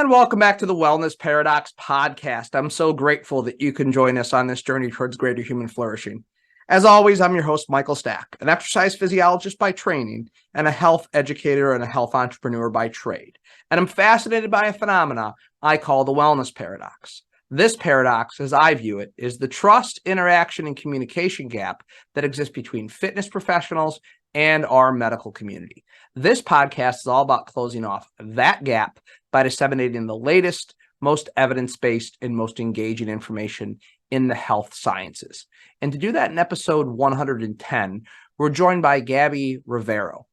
And welcome back to the Wellness Paradox podcast. I'm so grateful that you can join us on this journey towards greater human flourishing. As always, I'm your host, Michael Stack, an exercise physiologist by training and a health educator and a health entrepreneur by trade. And I'm fascinated by a phenomena I call the wellness paradox. This paradox, as I view it, is the trust, interaction, and communication gap that exists between fitness professionals and our medical community. This podcast is all about closing off that gap by disseminating the latest, most evidence-based, and most engaging information in the health sciences. And to do that in episode 110, we're joined by Gabby Rivero.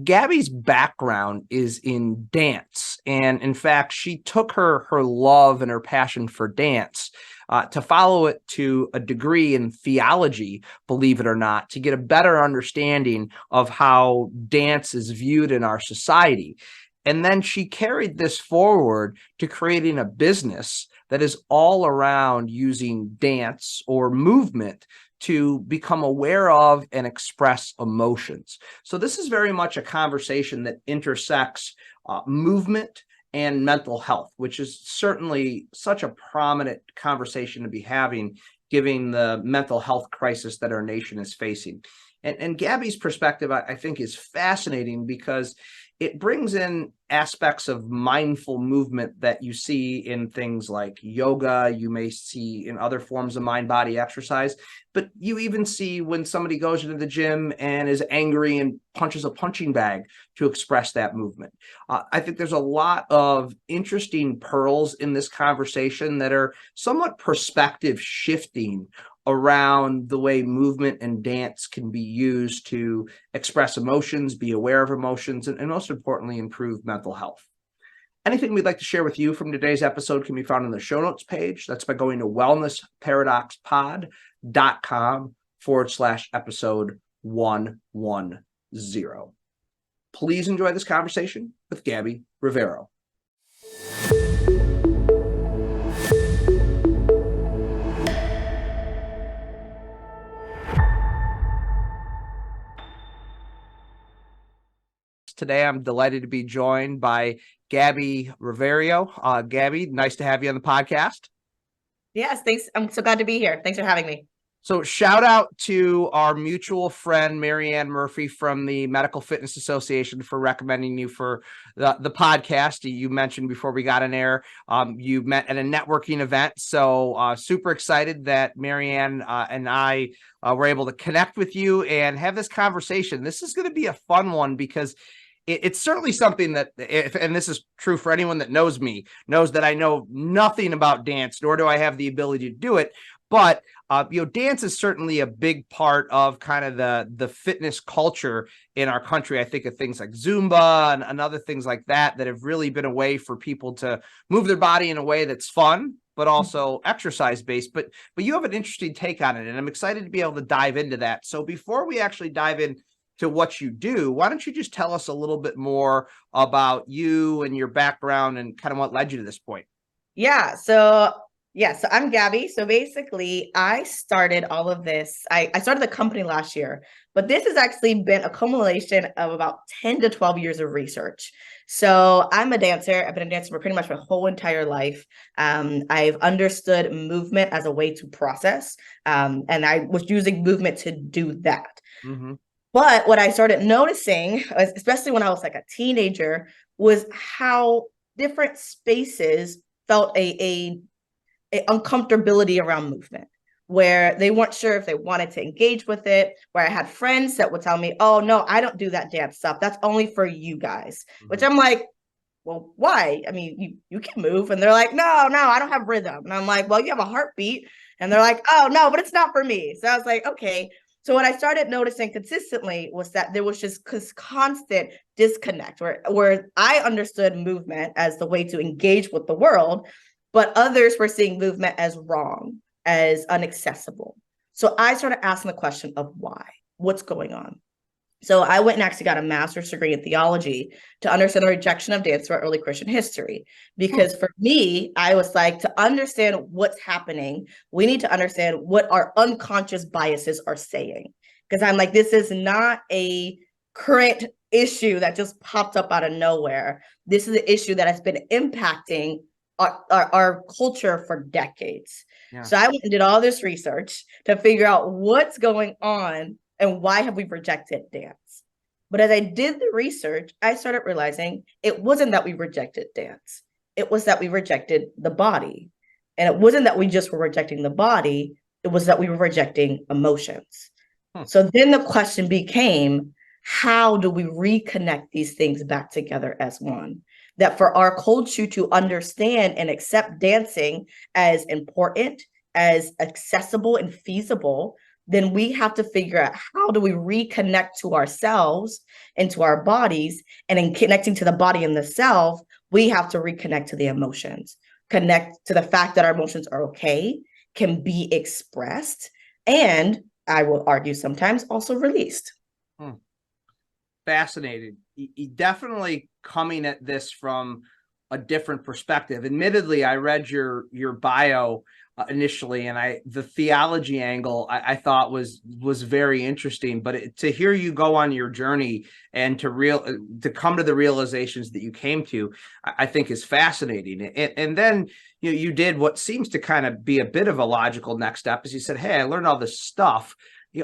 Gabby's background is in dance. And in fact, she took her love and her passion for dance to follow it to a degree in theology, believe it or not, to get a better understanding of how dance is viewed in our society. And then she carried this forward to creating a business that is all around using dance or movement to become aware of and express emotions. So this is very much a conversation that intersects movement and mental health, which is certainly such a prominent conversation to be having, given the mental health crisis that our nation is facing. And Gabby's perspective, I think, is fascinating because it brings in aspects of mindful movement that you see in things like yoga, you may see in other forms of mind-body exercise, but you even see when somebody goes into the gym and is angry and punches a punching bag to express that movement. I think there's a lot of interesting pearls in this conversation that are somewhat perspective shifting around the way movement and dance can be used to express emotions, be aware of emotions, and most importantly, improve mental health. Anything we'd like to share with you from today's episode can be found on the show notes page. That's by going to wellnessparadoxpod.com/episode 110. Please enjoy this conversation with Gabby Rivero. Today, I'm delighted to be joined by Gabby Rivero. Gabby, nice to have you on the podcast. Yes, thanks. I'm so glad to be here. Thanks for having me. So shout out to our mutual friend, Marianne Murphy from the Medical Fitness Association for recommending you for the podcast. You mentioned before we got on air, you met at a networking event. So super excited that Marianne and I were able to connect with you and have this conversation. This is going to be a fun one because it's certainly something that, and this is true for anyone that knows me, knows that I know nothing about dance, nor do I have the ability to do it. But dance is certainly a big part of kind of the fitness culture in our country. I think of things like Zumba and other things like that have really been a way for people to move their body in a way that's fun, but also exercise based. But you have an interesting take on it, and I'm excited to be able to dive into that. So before we actually dive in to what you do, why don't you just tell us a little bit more about you and your background and kind of what led you to this point? So I'm Gabby. So basically, I started all of this. I started the company last year, but this has actually been a culmination of about 10 to 12 years of research. So I'm a dancer. I've been a dancer for pretty much my whole entire life. I've understood movement as a way to process, and I was using movement to do that. Mm-hmm. But what I started noticing, especially when I was like a teenager, was how different spaces felt a uncomfortability around movement, where they weren't sure if they wanted to engage with it, where I had friends that would tell me, oh, no, I don't do that dance stuff. That's only for you guys, which I'm like, well, why? I mean, you can move. And they're like, no, I don't have rhythm. And I'm like, well, you have a heartbeat. And they're like, oh, no, but it's not for me. So I was like, okay. So what I started noticing consistently was that there was just this constant disconnect where I understood movement as the way to engage with the world, but others were seeing movement as wrong, as inaccessible. So I started asking the question of why, what's going on? So I went and actually got a master's degree in theology to understand the rejection of dance throughout early Christian history. Because for me, I was like, to understand what's happening, we need to understand what our unconscious biases are saying. Because I'm like, this is not a current issue that just popped up out of nowhere. This is an issue that has been impacting our culture for decades. Yeah. So I went and did all this research to figure out what's going on and why have we rejected dance. But as I did the research, I started realizing it wasn't that we rejected dance. It was that we rejected the body. And it wasn't that we just were rejecting the body, it was that we were rejecting emotions. So then the question became, how do we reconnect these things back together as one? That for our culture to understand and accept dancing as important, as accessible and feasible, then we have to figure out how do we reconnect to ourselves and to our bodies. And in connecting to the body and the self, we have to reconnect to the emotions, connect to the fact that our emotions are okay, can be expressed, and I will argue sometimes also released. Fascinated. You definitely coming at this from a different perspective. Admittedly, I read your bio initially, and the theology angle I thought was very interesting. But to hear you go on your journey and to come to the realizations that you came to, I think is fascinating. And then you did what seems to kind of be a bit of a logical next step, is you said, "Hey, I learned all this stuff.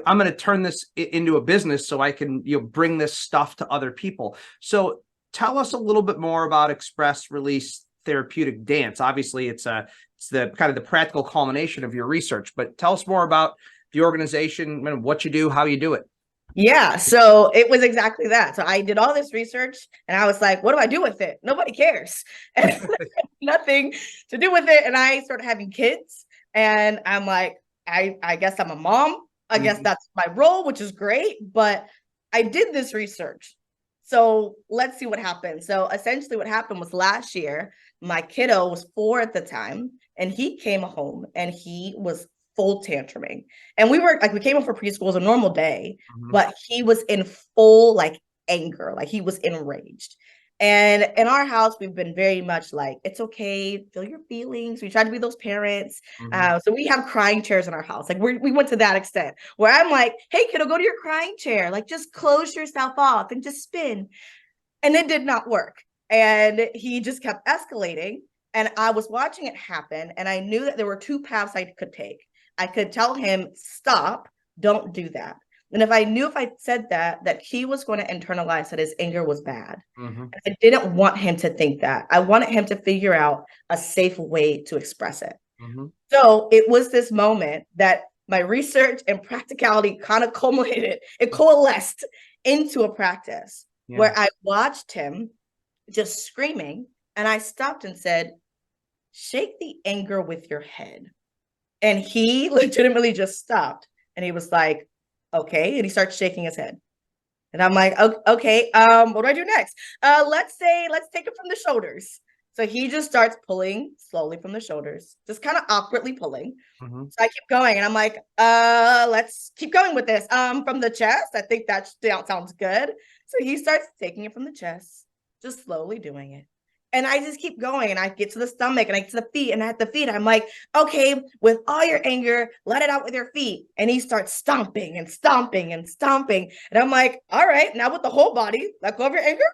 I'm going to turn this into a business so I can bring this stuff to other people." So tell us a little bit more about Express Release Therapeutic Dance. Obviously, it's the kind of the practical culmination of your research, but tell us more about the organization and what you do, how you do it. Yeah, so it was exactly that. So I did all this research and I was like, what do I do with it? Nobody cares. And nothing to do with it. And I started having kids and I'm like, I guess I'm a mom. I guess that's my role, which is great. But I did this research. So let's see what happened. So essentially what happened was last year, my kiddo was 4 at the time, and he came home and he was full tantruming. And we came home for preschool, it was a normal day, but he was in full like anger, like he was enraged. And in our house, we've been very much like, it's okay, feel your feelings. We try to be those parents. So we have crying chairs in our house. Like we went to that extent where I'm like, hey, kiddo, go to your crying chair. Like just close yourself off and just spin. And it did not work. And he just kept escalating. And I was watching it happen. And I knew that there were 2 paths I could take. I could tell him, stop, don't do that. And if I said that he was going to internalize that his anger was bad. I didn't want him to think that. I wanted him to figure out a safe way to express it. So it was this moment that my research and practicality kind of culminated. It coalesced into a practice where I watched him just screaming. And I stopped and said, shake the anger with your head. And he legitimately just stopped. And he was like, okay. And he starts shaking his head. And I'm like, okay, what do I do next? Let's take it from the shoulders. So he just starts pulling slowly from the shoulders, just kind of awkwardly pulling. So I keep going and I'm like, let's keep going with this. From the chest, I think that sounds good. So he starts taking it from the chest, just slowly doing it. And I just keep going and I get to the stomach and I get to the feet, and at the feet, I'm like, okay, with all your anger, let it out with your feet. And he starts stomping and stomping and stomping. And I'm like, all right, now with the whole body, let go of your anger.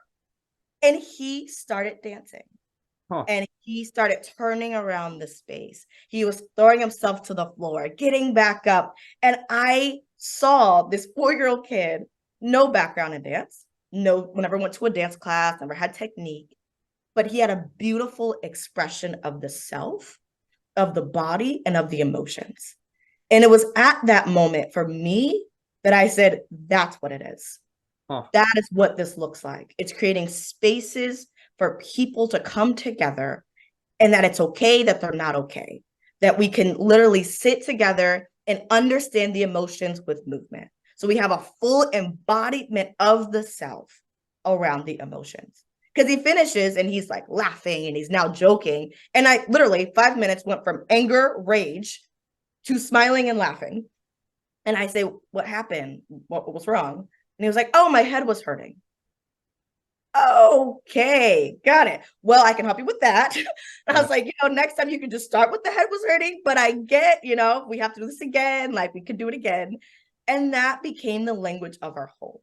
And he started dancing. And he started turning around the space. He was throwing himself to the floor, getting back up. And I saw this 4-year-old kid, no background in dance, never went to a dance class, never had technique. But he had a beautiful expression of the self, of the body, and of the emotions. And it was at that moment for me that I said, that's what it is. That is what this looks like. It's creating spaces for people to come together, and that it's okay that they're not okay. That we can literally sit together and understand the emotions with movement. So we have a full embodiment of the self around the emotions. Because he finishes and he's like laughing and he's now joking. And I literally 5 minutes went from anger, rage to smiling and laughing. And I say, what happened? What was wrong? And he was like, oh, my head was hurting. Okay, got it. Well, I can help you with that. And I was like, next time you can just start with the head was hurting, but I get, we have to do this again. Like we could do it again. And that became the language of our home.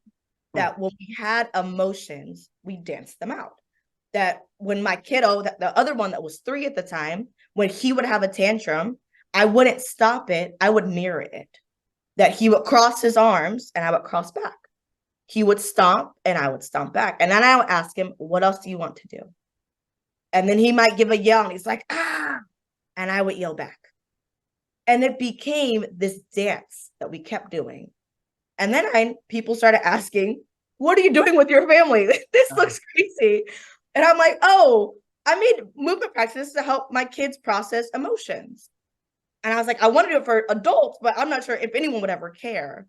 that when we had emotions, we danced them out. That when my kiddo, the other one that was 3 at the time, when he would have a tantrum, I wouldn't stop it. I would mirror it. That he would cross his arms and I would cross back. He would stomp and I would stomp back. And then I would ask him, what else do you want to do? And then he might give a yell and he's like, ah, and I would yell back. And it became this dance that we kept doing. And then people started asking, what are you doing with your family? This looks crazy. And I'm like, oh, I made movement practices to help my kids process emotions. And I was like, I want to do it for adults, but I'm not sure if anyone would ever care.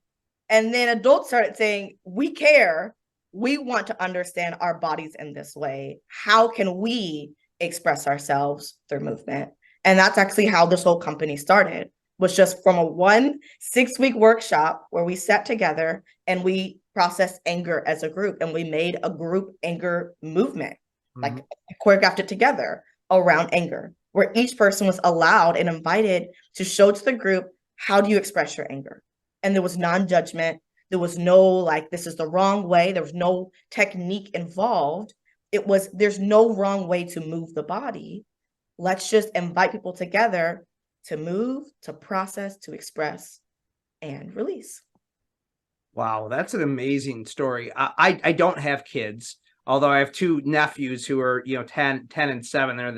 And then adults started saying, we care. We want to understand our bodies in this way. How can we express ourselves through movement? And that's actually how this whole company started, was just from a 1 6-week workshop where we sat together and we processed anger as a group, and we made a group anger movement, like choreographed it together around anger, where each person was allowed and invited to show to the group, how do you express your anger? And there was non-judgment. There was no like, this is the wrong way. There was no technique involved. It was, there's no wrong way to move the body. Let's just invite people together to move, to process, to express, and release. Wow, that's an amazing story. I don't have kids, although I have 2 nephews who are, 10 and 7. They're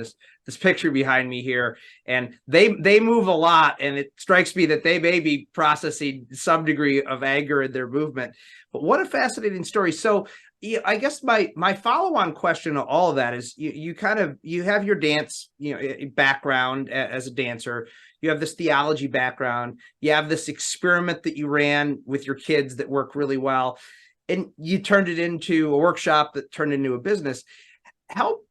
this picture behind me here, and they move a lot, and it strikes me that they may be processing some degree of anger in their movement. But what a fascinating story. So I guess my follow-on question to all of that is you have your dance, background as a dancer. You have this theology background. You have this experiment that you ran with your kids that worked really well, and you turned it into a workshop that turned into a business. Help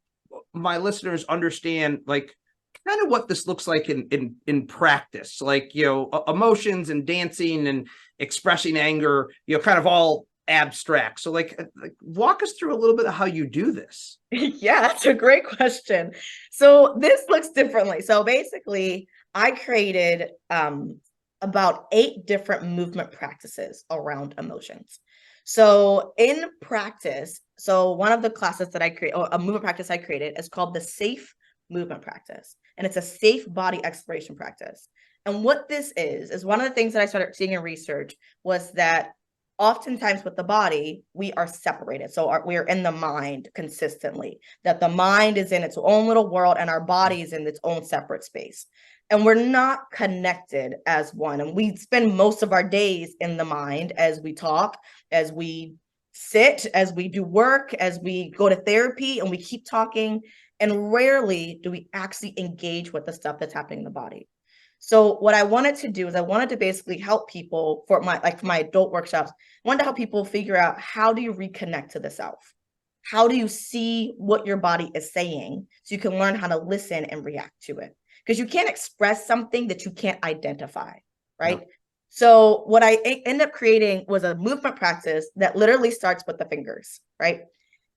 my listeners understand, like, kind of what this looks like in practice, like, emotions and dancing and expressing anger, kind of all abstract. So like walk us through a little bit of how you do this. Yeah, that's a great question. So this looks differently. So basically, I created about 8 different movement practices around emotions. So in practice, so one of the classes that I create, or a movement practice I created, is called the safe movement practice. And it's a safe body exploration practice. And what this is one of the things that I started seeing in research was that oftentimes with the body, we are separated. So we're in the mind consistently, that the mind is in its own little world and our body is in its own separate space. And we're not connected as one. And we spend most of our days in the mind as we talk, as we sit, as we do work, as we go to therapy, and we keep talking. And rarely do we actually engage with the stuff that's happening in the body. So what I wanted to do is I wanted to basically help people for my adult workshops. I wanted to help people figure out, how do you reconnect to the self? How do you see what your body is saying so you can learn how to listen and react to it? Because you can't express something that you can't identify, right? No. So what I ended up creating was a movement practice that literally starts with the fingers, right?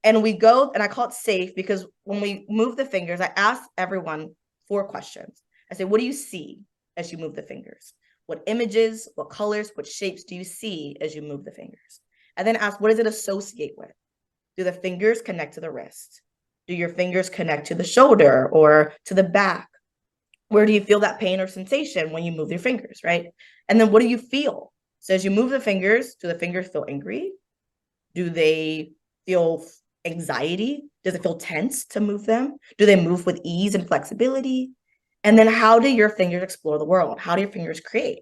And we go, and I call it safe, because when we move the fingers, I ask everyone 4 questions. I say, what do you see as you move the fingers? What images, what colors, what shapes do you see as you move the fingers? I then ask, what does it associate with? Do the fingers connect to the wrist? Do your fingers connect to the shoulder or to the back? Where do you feel that pain or sensation when you move your fingers, right? And then what do you feel? So as you move the fingers, do the fingers feel angry? Do they feel anxiety? Does it feel tense to move them? Do they move with ease and flexibility? And then how do your fingers explore the world? How do your fingers create?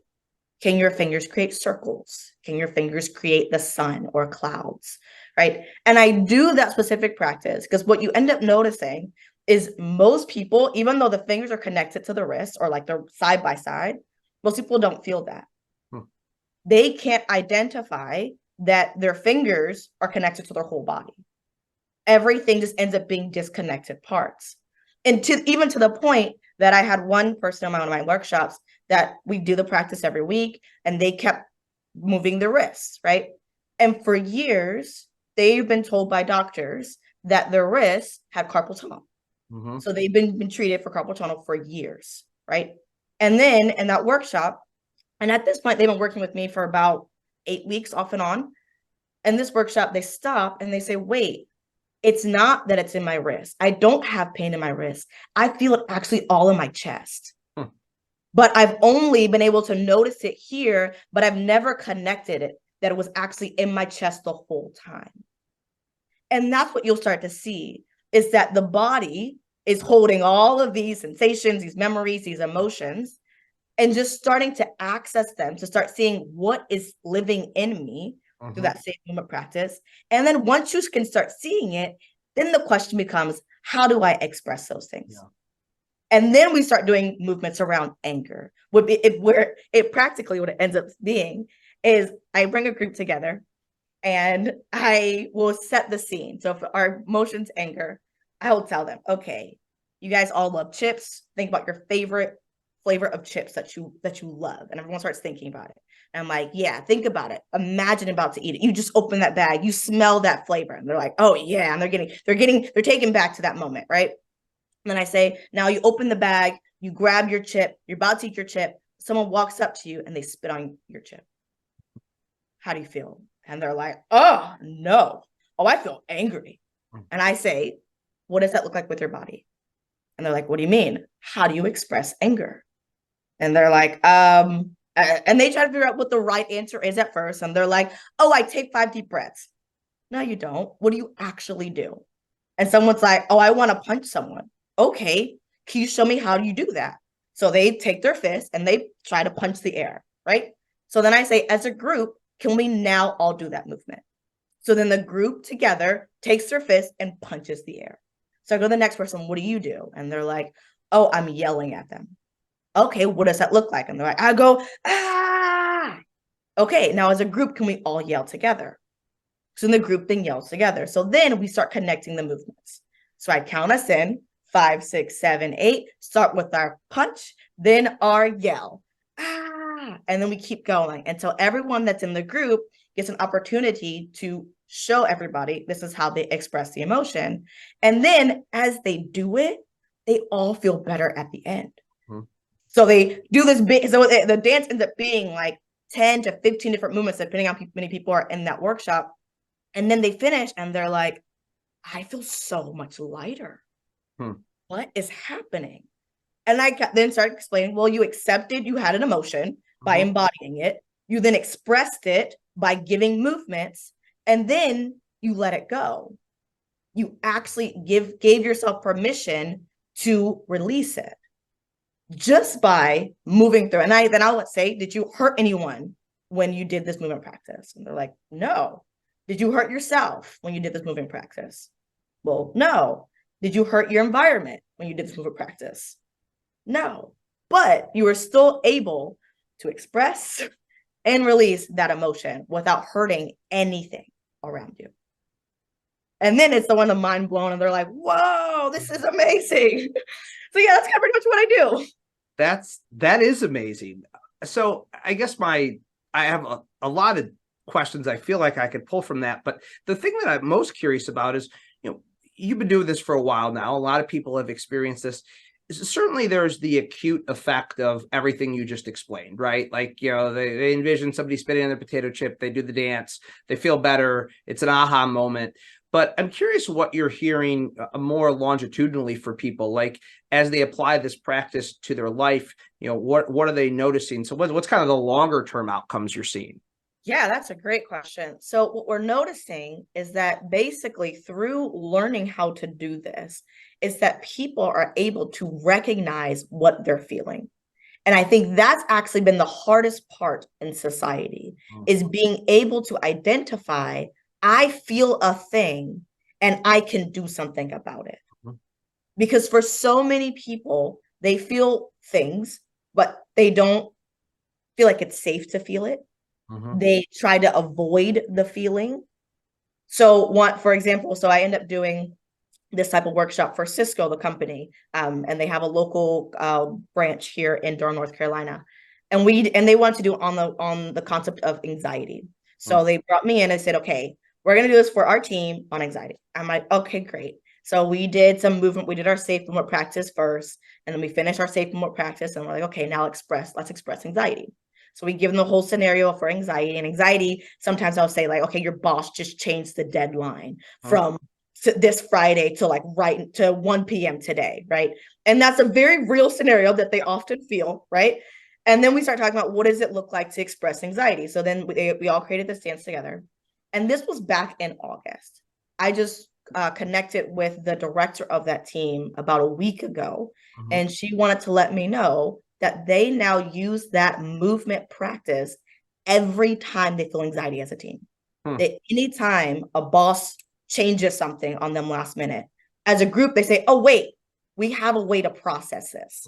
Can your fingers create circles? Can your fingers create the sun or clouds, right? And I do that specific practice because what you end up noticing is most people, even though the fingers are connected to the wrist or like they're side by side, most people don't feel that. They can't identify that their fingers are connected to their whole body. Everything just ends up being disconnected parts. And even to the point that I had one person in one of my workshops that we do the practice every week, and they kept moving their wrists, right? And for years, they've been told by doctors that their wrists had carpal tunnel. So they've been treated for carpal tunnel for years, right? And then in that workshop, and at this point, they've been working with me for about 8 weeks off and on. in this workshop, they stop and they say, wait, it's not that it's in my wrist. I don't have pain in my wrist. I feel it actually all in my chest. But I've only been able to notice it here, but I've never connected it that it was actually in my chest the whole time. And that's what you'll start to see, is that the body is holding all of these sensations, these memories, these emotions, and just starting to access them, to start seeing what is living in me through that safe movement practice. And then once you can start seeing it, then the question becomes, how do I express those things? Yeah. And then we start doing movements around anger. Where it practically, what it ends up being is I bring a group together and I will set the scene. So for our emotions, anger, I will tell them, okay, you guys all love chips. Think about your favorite flavor of chips that you love. And everyone starts thinking about it. And I'm like, yeah, think about it. Imagine about to eat it. You just open that bag, you smell that flavor. And they're like, oh yeah. And they're taken back to that moment, right? And then I say, now you open the bag, you grab your chip, you're about to eat your chip. Someone walks up to you and they spit on your chip. How do you feel? And they're like, oh, no. Oh, I feel angry. And I say, what does that look like with your body? And they're like, what do you mean? How do you express anger? And they're like, and they try to figure out what the right answer is at first. And they're like, oh, I take 5 deep breaths. No, you don't. What do you actually do? And someone's like, oh, I want to punch someone. Okay, can you show me how you do that? So they take their fist and they try to punch the air, right? So then I say, as a group, can we now all do that movement? So then the group together takes their fist and punches the air. So I go to the next person, what do you do? And they're like, oh, I'm yelling at them. Okay, what does that look like? And they're like, I go, ah. Okay, now as a group, can we all yell together? So then the group then yells together. So then we start connecting the movements. So I count us in, 5, 6, 7, 8, start with our punch, then our yell. Ah, and then we keep going until everyone that's in the group gets an opportunity to show everybody this is how they express the emotion. And then as they do it, they all feel better at the end. So they do this big, so the dance ends up being like 10 to 15 different movements, depending on how many people are in that workshop. And then they finish and they're like, I feel so much lighter. What is happening? And I then started explaining, well, you accepted you had an emotion by embodying it. You then expressed it by giving movements, and then you let it go. You actually gave yourself permission to release it just by moving through. And then I would say, did you hurt anyone when you did this movement practice? And they're like, no. Did you hurt yourself when you did this movement practice? Well, no. Did you hurt your environment when you did this movement practice? No. But you were still able to express and release that emotion without hurting anything around you. And then it's the one of mind blown and they're like, whoa, this is amazing. So yeah, that's kind of pretty much what I do. That is amazing. So I guess I have a lot of questions I feel like I could pull from that. But the thing that I'm most curious about is, you've been doing this for a while now. A lot of people have experienced this. Certainly there's the acute effect of everything you just explained, right? Like, they envision somebody spitting on their potato chip, they do the dance, they feel better. It's an aha moment. But I'm curious what you're hearing more longitudinally for people, like as they apply this practice to their life, what are they noticing? So what's kind of the longer term outcomes you're seeing? Yeah, that's a great question. So what we're noticing is that basically through learning how to do this, is that people are able to recognize what they're feeling. And I think that's actually been the hardest part in society, is being able to identify, I feel a thing and I can do something about it. Because for so many people, they feel things, but they don't feel like it's safe to feel it. They try to avoid the feeling. So for example, I end up doing this type of workshop for Cisco, the company, and they have a local branch here in Durham, North Carolina, and they wanted to do on the concept of anxiety. So they brought me in and said, okay, we're going to do this for our team on anxiety. I'm like, okay, great. So we did some movement. We did our safe movement practice first, and then we finished our safe movement practice, and we're like, okay, now let's express anxiety. So we give them the whole scenario for anxiety. And anxiety, sometimes I'll say like, okay, your boss just changed the deadline from this Friday to like right to 1 p.m. today, right? And that's a very real scenario that they often feel, right? And then we start talking about what does it look like to express anxiety. So then we all created this dance together. And this was back in August. I just connected with the director of that team about a week ago. And she wanted to let me know that they now use that movement practice every time they feel anxiety as a team. That anytime a boss changes something on them last minute, as a group, they say, oh, wait, we have a way to process this.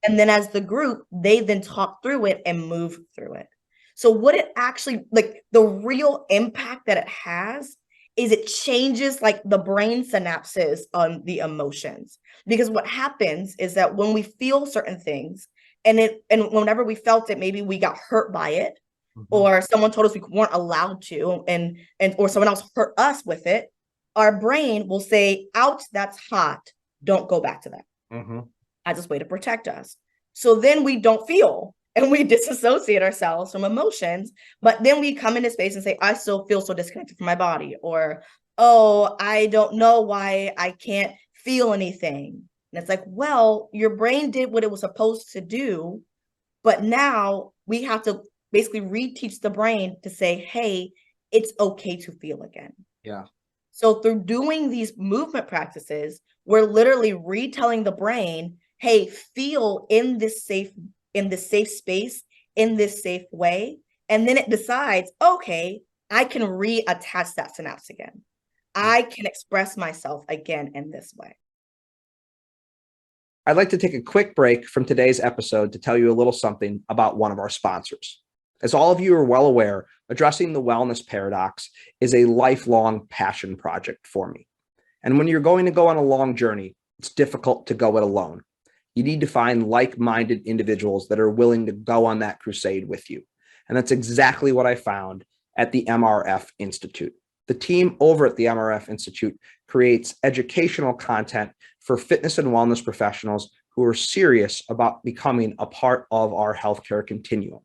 And then as the group, they then talk through it and move through it. So what it actually, like the real impact that it has is it changes like the brain synapses on the emotions. Because what happens is that when we feel certain things and whenever we felt it, maybe we got hurt by it, or someone told us we weren't allowed to, and or someone else hurt us with it, our brain will say, ouch, that's hot. Don't go back to that. As this way to protect us. So then we don't feel and we disassociate ourselves from emotions, but then we come into space and say, I still feel so disconnected from my body, or, oh, I don't know why I can't feel anything. And it's like, well, your brain did what it was supposed to do, but now we have to basically reteach the brain to say, hey, it's okay to feel again. Yeah. So through doing these movement practices, we're literally retelling the brain, hey, feel in this safe space, in this safe way. And then it decides, okay, I can reattach that synapse again. I can express myself again in this way. I'd like to take a quick break from today's episode to tell you a little something about one of our sponsors. As all of you are well aware, addressing the wellness paradox is a lifelong passion project for me. And when you're going to go on a long journey, it's difficult to go it alone. You need to find like-minded individuals that are willing to go on that crusade with you. And that's exactly what I found at the MRF Institute. The team over at the MRF Institute creates educational content for fitness and wellness professionals who are serious about becoming a part of our healthcare continuum.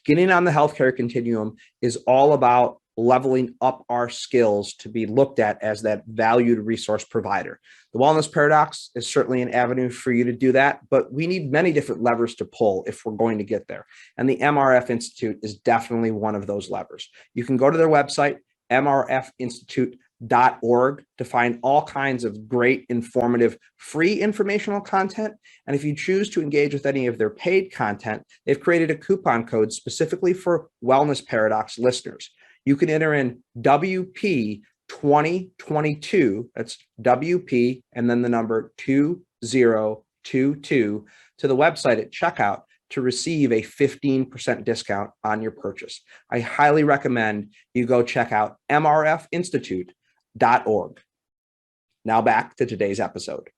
Getting on the healthcare continuum is all about leveling up our skills to be looked at as that valued resource provider. The wellness paradox is certainly an avenue for you to do that, but we need many different levers to pull if we're going to get there. And the MRF Institute is definitely one of those levers. You can go to their website, mrfinstitute.org, to find all kinds of great, informative, free informational content. And if you choose to engage with any of their paid content, they've created a coupon code specifically for Wellness Paradox listeners. You can enter in WP 2022, that's WP, and then the number 2022 to the website at checkout to receive a 15% discount on your purchase. I highly recommend you go check out mrfinstitute.org. Now back to today's episode.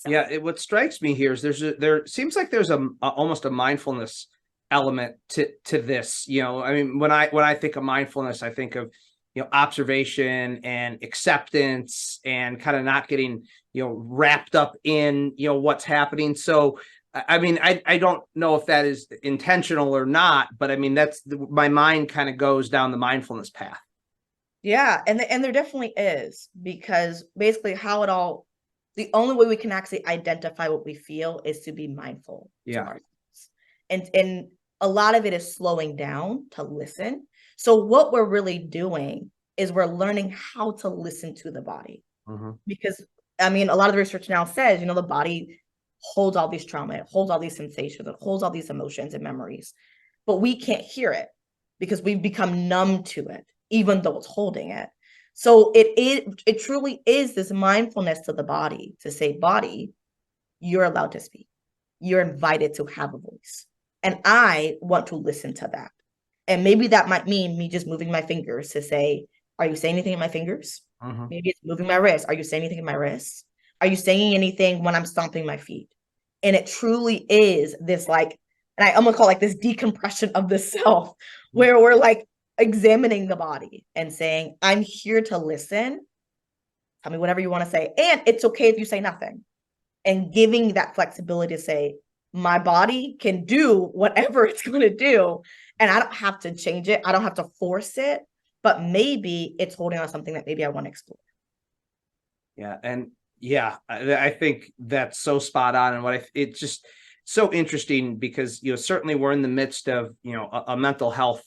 Yeah, what strikes me here is there seems like there's almost a mindfulness element to this. You know, I mean, when I think of mindfulness, I think of, you know, observation and acceptance and kind of not getting, you know, wrapped up in, you know, what's happening. So, I mean, I don't know if that is intentional or not, but I mean, my mind kind of goes down the mindfulness path. Yeah, and there definitely is, because basically the only way we can actually identify what we feel is to be mindful. Yeah. And a lot of it is slowing down to listen. So what we're really doing is we're learning how to listen to the body. Because, I mean, a lot of the research now says, you know, the body holds all these trauma, it holds all these sensations, it holds all these emotions and memories, but we can't hear it because we've become numb to it, even though it's holding it. So it truly is this mindfulness to the body to say, body, you're allowed to speak. You're invited to have a voice. And I want to listen to that. And maybe that might mean me just moving my fingers to say, are you saying anything in my fingers? Maybe it's moving my wrist. Are you saying anything in my wrist? Are you saying anything when I'm stomping my feet? And it truly is this like, and I'm gonna call it like this decompression of the self, where we're like examining the body and saying, I'm here to listen. Tell me whatever you want to say. And it's okay if you say nothing. And giving that flexibility to say, my body can do whatever it's going to do. And I don't have to change it. I don't have to force it. But maybe it's holding on something that maybe I want to explore. Yeah. And yeah, I think that's so spot on. And it's just so interesting because, certainly we're in the midst of, a mental health,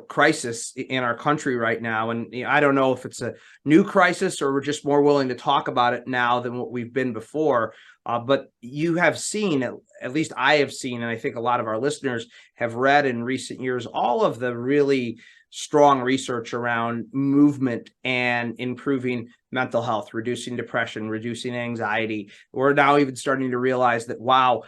crisis in our country right now. And I don't know if it's a new crisis or we're just more willing to talk about it now than what we've been before. But you have seen, at least I have seen, and I think a lot of our listeners have read in recent years, all of the really strong research around movement and improving mental health, reducing depression, reducing anxiety. We're now even starting to realize that, wow,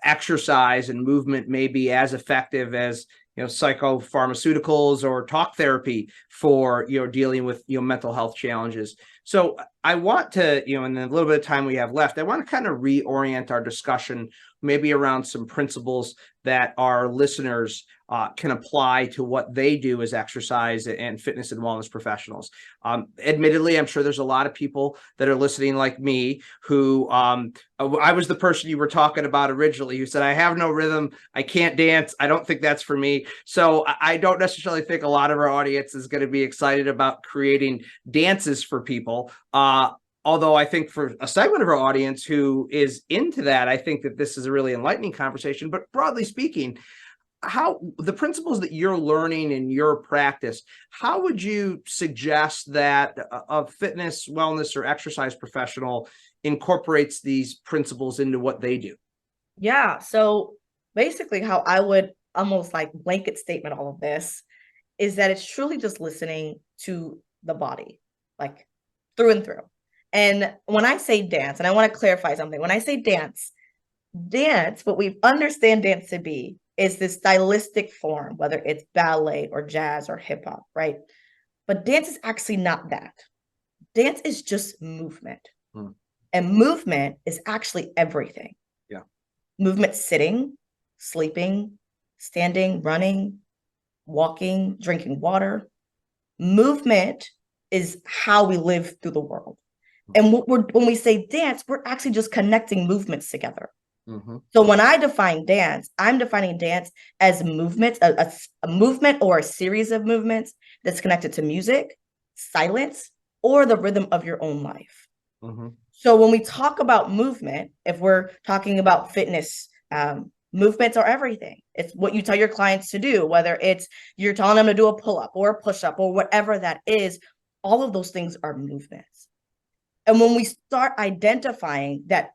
exercise and movement may be as effective as psychopharmaceuticals or talk therapy for dealing with mental health challenges. So I want to, in the little bit of time we have left, I want to kind of reorient our discussion maybe around some principles that our listeners can apply to what they do as exercise and fitness and wellness professionals. Admittedly, I'm sure there's a lot of people that are listening like me who I was the person you were talking about originally who said, I have no rhythm. I can't dance. I don't think that's for me. So I don't necessarily think a lot of our audience is going to be excited about creating dances for people. Although I think for a segment of our audience who is into that, I think that this is a really enlightening conversation. But broadly speaking, how the principles that you're learning in your practice, how would you suggest that a fitness, wellness, or exercise professional incorporates these principles into what they do? Yeah. So basically, how I would almost like blanket statement all of this is that it's truly just listening to the body, like through and through. And when I say dance, and I want to clarify something, when I say dance, what we understand dance to be is this stylistic form, whether it's ballet or jazz or hip hop, right? But dance is actually not that. Dance is just movement. And movement is actually everything. Yeah. Movement sitting, sleeping, standing, running, walking, drinking water. Movement is how we live through the world. And when we say dance, we're actually just connecting movements together. So when I define dance, I'm defining dance as movements, a movement or a series of movements that's connected to music, silence, or the rhythm of your own life. So when we talk about movement, if we're talking about fitness, movements are everything. It's what you tell your clients to do, whether it's you're telling them to do a pull-up or a push-up or whatever that is, all of those things are movements. And when we start identifying that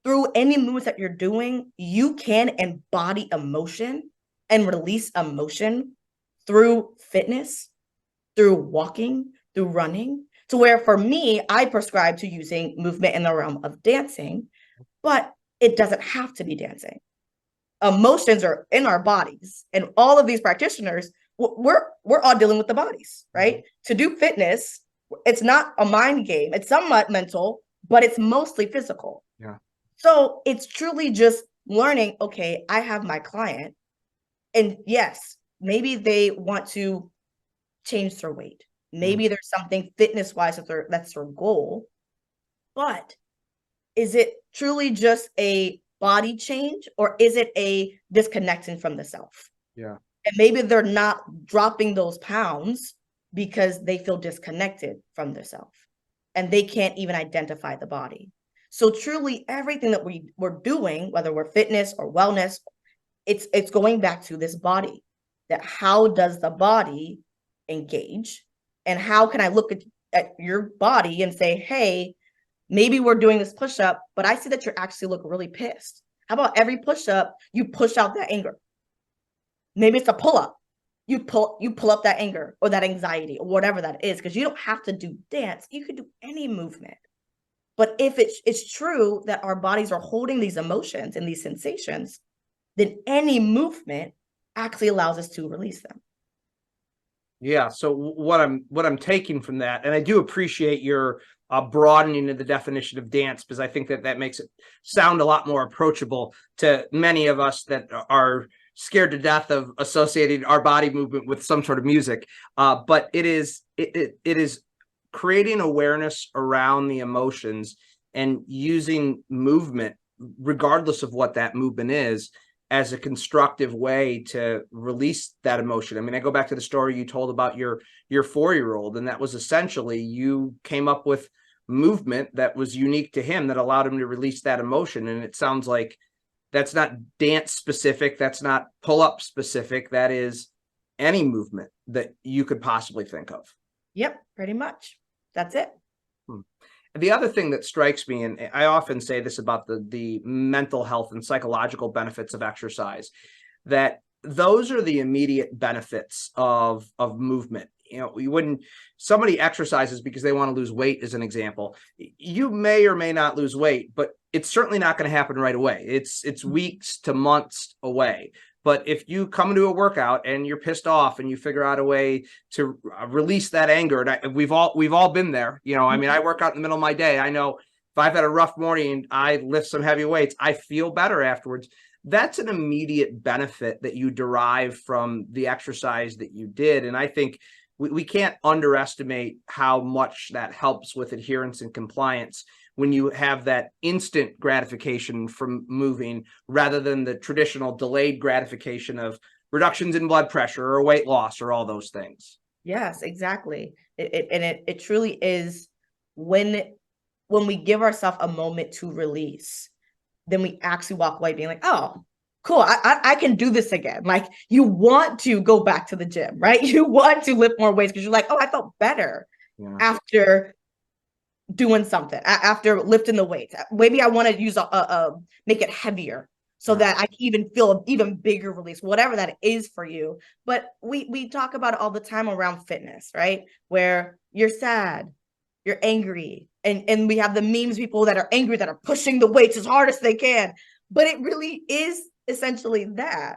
through any movements that you're doing, you can embody emotion and release emotion through fitness, through walking, through running, to where for me, I prescribe to using movement in the realm of dancing, but it doesn't have to be dancing. Emotions are in our bodies, and all of these practitioners, we're all dealing with the bodies, right? To do fitness, it's not a mind game. It's somewhat mental, but it's mostly physical. Yeah. So it's truly just learning, okay, I have my client, and yes, maybe they want to change their weight. Maybe there's something fitness-wise that's their goal, but is it truly just a body change, or is it a disconnection from the self? Yeah. And maybe they're not dropping those pounds because they feel disconnected from their self, and they can't even identify the body. So truly everything that we're doing, whether we're fitness or wellness, it's going back to this body, that how does the body engage, and how can I look at your body and say, hey, maybe we're doing this push-up, but I see that you actually look really pissed. How about every push-up, you push out that anger? Maybe it's a pull-up. You pull up that anger or that anxiety or whatever that is, because you don't have to do dance. You could do any movement. But if it's true that our bodies are holding these emotions and these sensations, then any movement actually allows us to release them. Yeah. So what I'm taking from that, and I do appreciate your broadening of the definition of dance, because I think that makes it sound a lot more approachable to many of us that are scared to death of associating our body movement with some sort of music. But it is creating awareness around the emotions and using movement regardless of what that movement is, as a constructive way to release that emotion. I mean, I go back to the story you told about your 4-year-old, and that was essentially you came up with movement that was unique to him that allowed him to release that emotion. And it sounds like that's not dance specific, that's not pull-up specific, that is any movement that you could possibly think of. Yep, pretty much. That's it. The other thing that strikes me, and I often say this about the mental health and psychological benefits of exercise, that those are the immediate benefits of movement. You know, when somebody exercises because they want to lose weight, as an example, you may or may not lose weight, but it's certainly not going to happen right away. It's weeks to months away. But if you come into a workout and you're pissed off and you figure out a way to release that anger, and we've all been there, you know, I mean, I work out in the middle of my day. I know if I've had a rough morning, I lift some heavy weights, I feel better afterwards. That's an immediate benefit that you derive from the exercise that you did. And I think we can't underestimate how much that helps with adherence and compliance when you have that instant gratification from moving rather than the traditional delayed gratification of reductions in blood pressure or weight loss or all those things. Yes, exactly. It truly is when we give ourselves a moment to release, then we actually walk away being like, oh, cool, I can do this again. Like, you want to go back to the gym, right? You want to lift more weights because you're like, oh, I felt better after doing something, after lifting the weights. Maybe I want to use make it heavier so that I can even feel an even bigger release, whatever that is for you. But we talk about it all the time around fitness, right? Where you're sad, you're angry, and we have the memes, people that are angry that are pushing the weights as hard as they can. But it really is essentially that.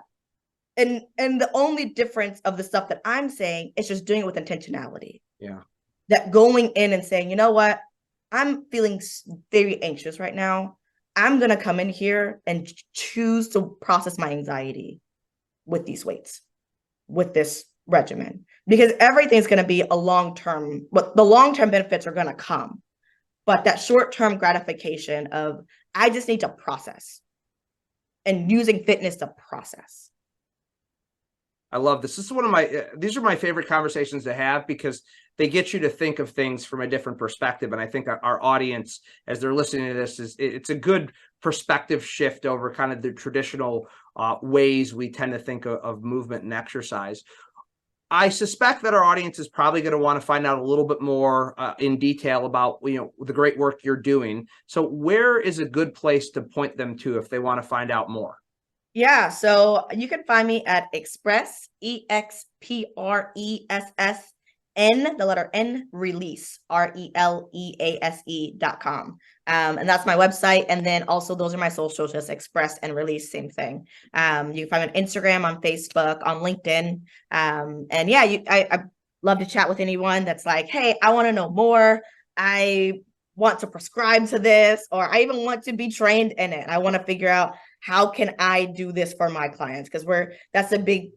And the only difference of the stuff that I'm saying is just doing it with intentionality. Yeah. That going in and saying, you know what? I'm feeling very anxious right now. I'm going to come in here and choose to process my anxiety with these weights, with this regimen, because everything's going to be a long-term, but the long-term benefits are going to come. But that short-term gratification of, I just need to process, and using fitness to process. I love this. This is one of these are my favorite conversations to have because they get you to think of things from a different perspective. And I think our audience, as they're listening to this, it's a good perspective shift over kind of the traditional ways we tend to think of movement and exercise. I suspect that our audience is probably going to want to find out a little bit more in detail about, you know, the great work you're doing. So where is a good place to point them to if they want to find out more? Yeah, so you can find me at Express, EXPRESSN, the letter N, release, RELEASE.com. And that's my website. And then also those are my socials, just Express and Release, same thing. You can find me on Instagram, on Facebook, on LinkedIn. And yeah, I love to chat with anyone that's like, hey, I want to know more. I want to prescribe to this, or I even want to be trained in it. I want to figure out, how can I do this for my clients? Because that's a big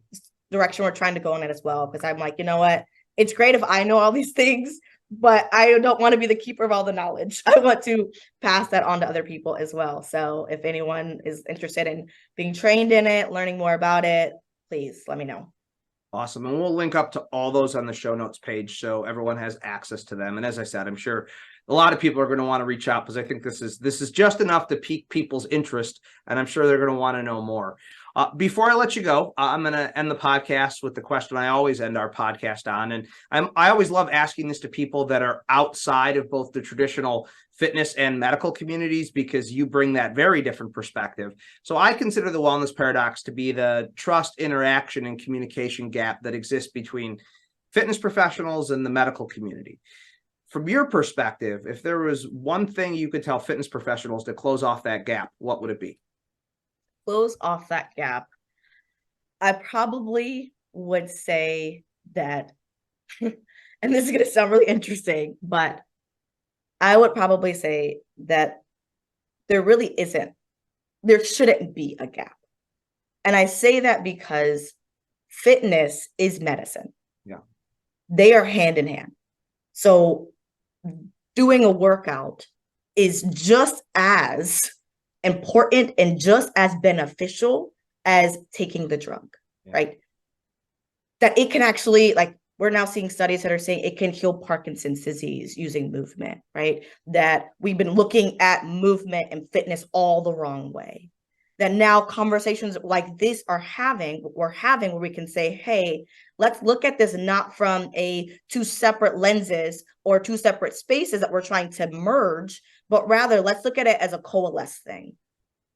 direction we're trying to go in it as well. Because I'm like, you know what? It's great if I know all these things, but I don't want to be the keeper of all the knowledge. I want to pass that on to other people as well. So if anyone is interested in being trained in it, learning more about it, please let me know. Awesome. And we'll link up to all those on the show notes page so everyone has access to them. And as I said, I'm sure a lot of people are going to want to reach out because I think this is just enough to pique people's interest, and I'm sure they're going to want to know more. Before I let you go, I'm going to end the podcast with the question I always end our podcast on, and I always love asking this to people that are outside of both the traditional fitness and medical communities because you bring that very different perspective. So I consider the wellness paradox to be the trust, interaction, and communication gap that exists between fitness professionals and the medical community. From your perspective, if there was one thing you could tell fitness professionals to close off that gap, what would it be? Close off that gap. I probably would say that, and this is going to sound really interesting, but I would probably say that there shouldn't be a gap. And I say that because fitness is medicine. Yeah. They are hand in hand. So doing a workout is just as important and just as beneficial as taking the drug, right? That it can actually, like, we're now seeing studies that are saying it can heal Parkinson's disease using movement, right? That we've been looking at movement and fitness all the wrong way. That now conversations like this we're having where we can say, hey, let's look at this not from two separate lenses or two separate spaces that we're trying to merge, but rather let's look at it as a coalesce thing.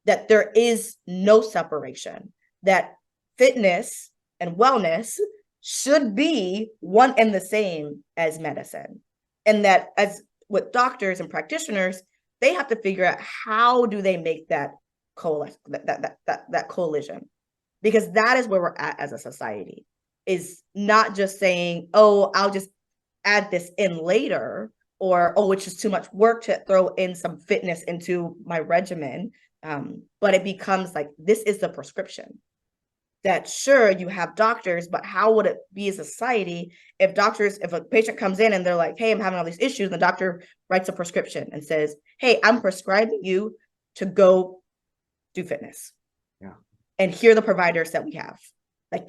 That there is no separation, that fitness and wellness should be one and the same as medicine. And that as with doctors and practitioners, they have to figure out how do they make that coalesce, that collision, because that is where we're at as a society, is not just saying, oh, I'll just add this in later, or, oh, it's just too much work to throw in some fitness into my regimen. But it becomes like, this is the prescription. That sure, you have doctors, but how would it be a society if a patient comes in and they're like, hey, I'm having all these issues, and the doctor writes a prescription and says, hey, I'm prescribing you to go do fitness. Yeah. And here are the providers that we have. Like,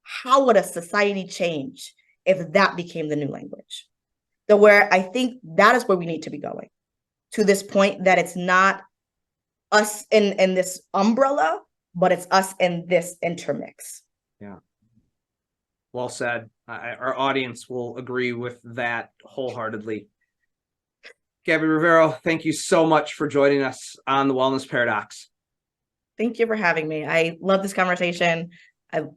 how would a society change if that became the new language? Where I think that is where we need to be going, to this point that it's not us in this umbrella, but it's us in this intermix. Yeah. Well said. Our audience will agree with that wholeheartedly. Gabby Rivero, thank you so much for joining us on the Wellness Paradox. Thank you for having me. I love this conversation.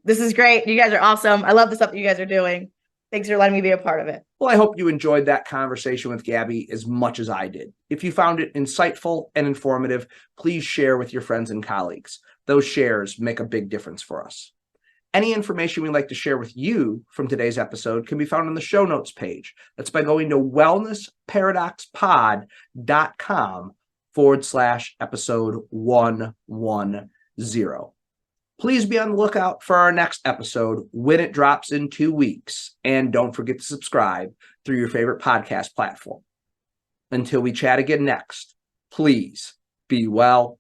This is great. You guys are awesome. I love the stuff that you guys are doing. Thanks for letting me be a part of it. Well, I hope you enjoyed that conversation with Gabby as much as I did. If you found it insightful and informative, please share with your friends and colleagues. Those shares make a big difference for us. Any information we'd like to share with you from today's episode can be found on the show notes page. That's by going to wellnessparadoxpod.com/episode 110. Please be on the lookout for our next episode when it drops in 2 weeks. And don't forget to subscribe through your favorite podcast platform. Until we chat again next, please be well